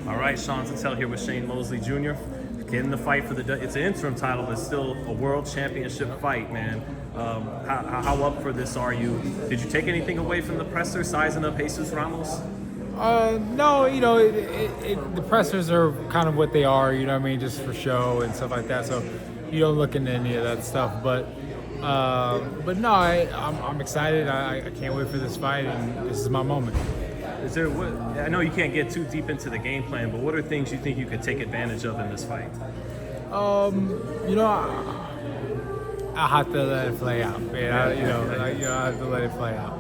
All right, Sean Tell here with Shane Mosley Jr. Getting the fight for it's an interim title, but still a world championship fight, man. How up for this are you? Did you take anything away from the presser sizing up Jesus Ramos? No, the pressers are kind of what they are, just for show and stuff like that. So you don't look into any of that stuff. But no, I'm excited. I can't wait for this fight, and this is my moment. I know you can't get too deep into the game plan, but what are things you think you could take advantage of in this fight? I have to let it play out. I have to let it play out,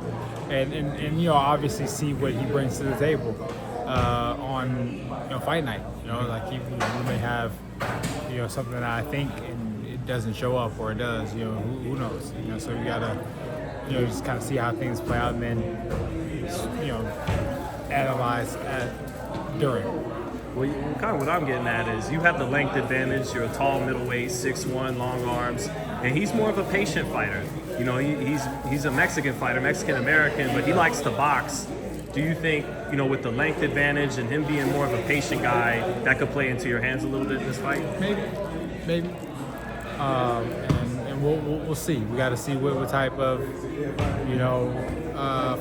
and obviously see what he brings to the table on fight night. We may have something that I think and it doesn't show up, or it does. Who knows? So we gotta just kind of see how things play out, and then analyze during. Well, kind of what I'm getting at is you have the length advantage. You're a tall middleweight, 6'1", long arms, and he's more of a patient fighter. He's a Mexican fighter, Mexican-American, but he likes to box. Do you think, with the length advantage and him being more of a patient guy, that could play into your hands a little bit in this fight? Maybe. And we'll see. We got to see what type of,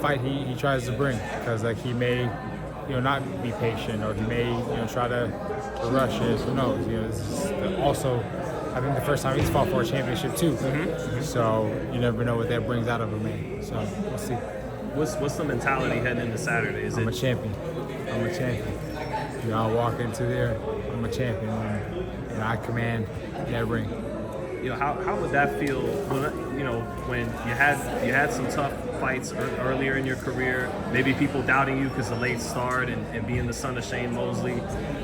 fight he tries to bring, because he may not be patient, or he may try to rush it. Who knows? This is also, I think, the first time he's fought for a championship too. Mm-hmm. So you never know what that brings out of a man. So we'll see. What's the mentality heading into Saturday? I'm a champion. I walk into there, I'm a champion, and I command that ring. How would that feel when you had some tough fights earlier in your career, maybe people doubting you because of the late start and being the son of Shane Mosley?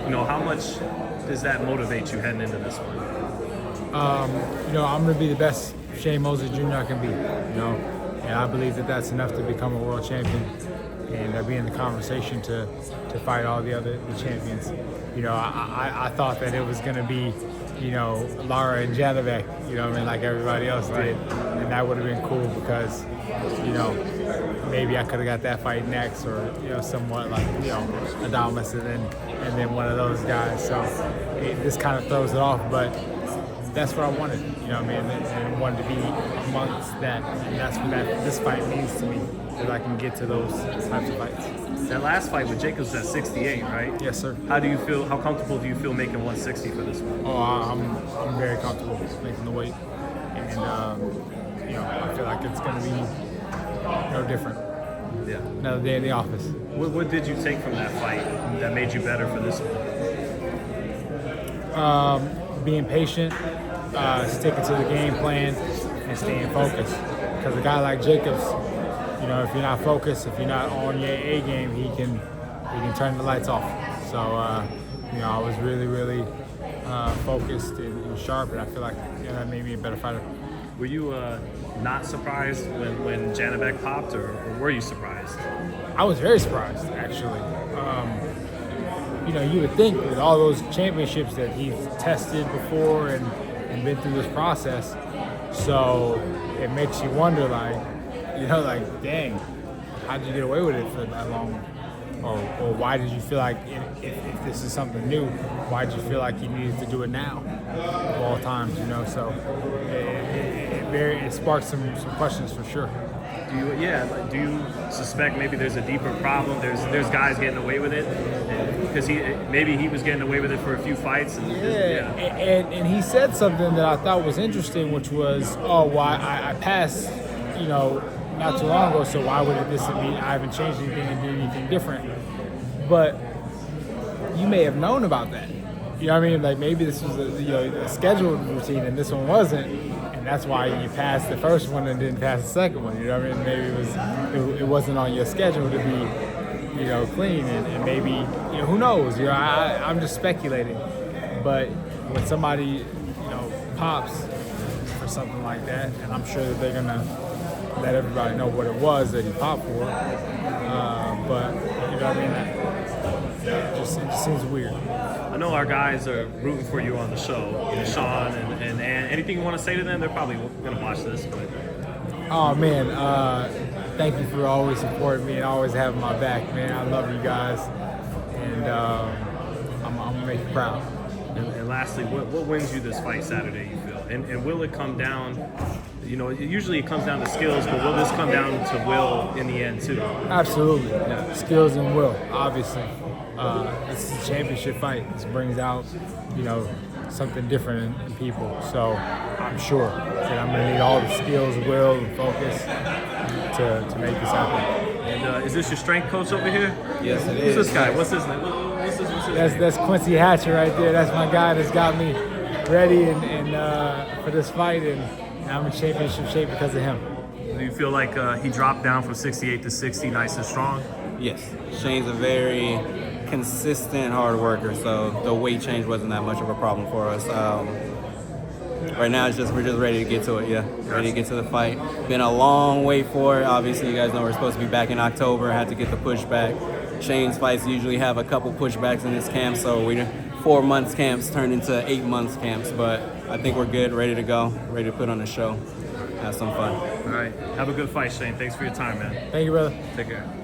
How much does that motivate you heading into this one? I'm going to be the best Shane Mosley Jr. I can be, and I believe that that's enough to become a world champion and be in the conversation to fight all the champions. I thought that it was going to be Lara and Janibek, like everybody else did. And that would have been cool because, maybe I could have got that fight next, or, somewhat like, Adamas and then one of those guys. So this kind of throws it off, but that's what I wanted, and wanted to be amongst that. And that's what this fight means to me, that I can get to those types of fights. That last fight with Jacobs at 68, right? Yes, sir. How comfortable do you feel making 160 for this one? Oh, I'm very comfortable making the weight, and I feel like it's going to be no different. Yeah. Another day in the office. What did you take from that fight that made you better for this one? Being patient, sticking to the game plan, and staying focused. Because a guy like Jacobs, if you're not focused, if you're not on your A game, he can turn the lights off. So, I was really, really focused and sharp, and I feel like that made me a better fighter. Were you not surprised when Janibek popped, or were you surprised? I was very surprised, actually. You would think with all those championships that he's tested before and been through this process, so it makes you wonder, dang, how did you get away with it for that long? Or why did you feel like, if this is something new, why did you feel like you needed to do it now, of all times, So it sparked some questions for sure. Do you suspect maybe there's a deeper problem? There's guys getting away with it because maybe he was getting away with it for a few fights. And he said something that I thought was interesting, which was, I passed, not too long ago, so why would this mean I haven't changed anything and did anything different? But you may have known about that. You know what I mean? Like maybe this was a scheduled routine and this one wasn't, and that's why you passed the first one and didn't pass the second one. You know what I mean? Maybe it wasn't on your schedule to be, clean, and maybe who knows? I'm just speculating. But when somebody pops for something like that, and I'm sure that they're gonna let everybody know what it was that he popped for. But it just seems weird. I know our guys are rooting for you on the show, Sean and anything you want to say to them? They're probably going to watch this. But. Oh, man. Thank you for always supporting me and always having my back, man. I love you guys. And proud. And lastly, what wins you this fight Saturday, you feel? And will it come down, you know, usually it comes down to skills, but will this come down to will in the end too? Absolutely. Skills and will, obviously. This is a championship fight. This brings out, you know, something different in people. So I'm sure that I'm going to need all the skills, will, and focus to make this happen. And is this your strength coach over here? Yes, it Who's is. this guy? What's his name? What's his name? That's Quincy Hatcher right there. That's my guy that's got me ready and for this fight, and I'm in championship shape because of him. Do you feel like he dropped down from 68 to 60 nice and strong? Yes. Shane's a very consistent hard worker, so the weight change wasn't that much of a problem for us. Right now, we're just ready to get to it. Yeah, ready to get to the fight. Been a long wait for it. Obviously, you guys know we're supposed to be back in October. Had to get the pushback. Shane's fights usually have a couple pushbacks in this camp, so 4 months camps turned into 8 months camps. But I think we're good, ready to go, ready to put on a show, have some fun. All right. Have a good fight, Shane. Thanks for your time, man. Thank you, brother. Take care.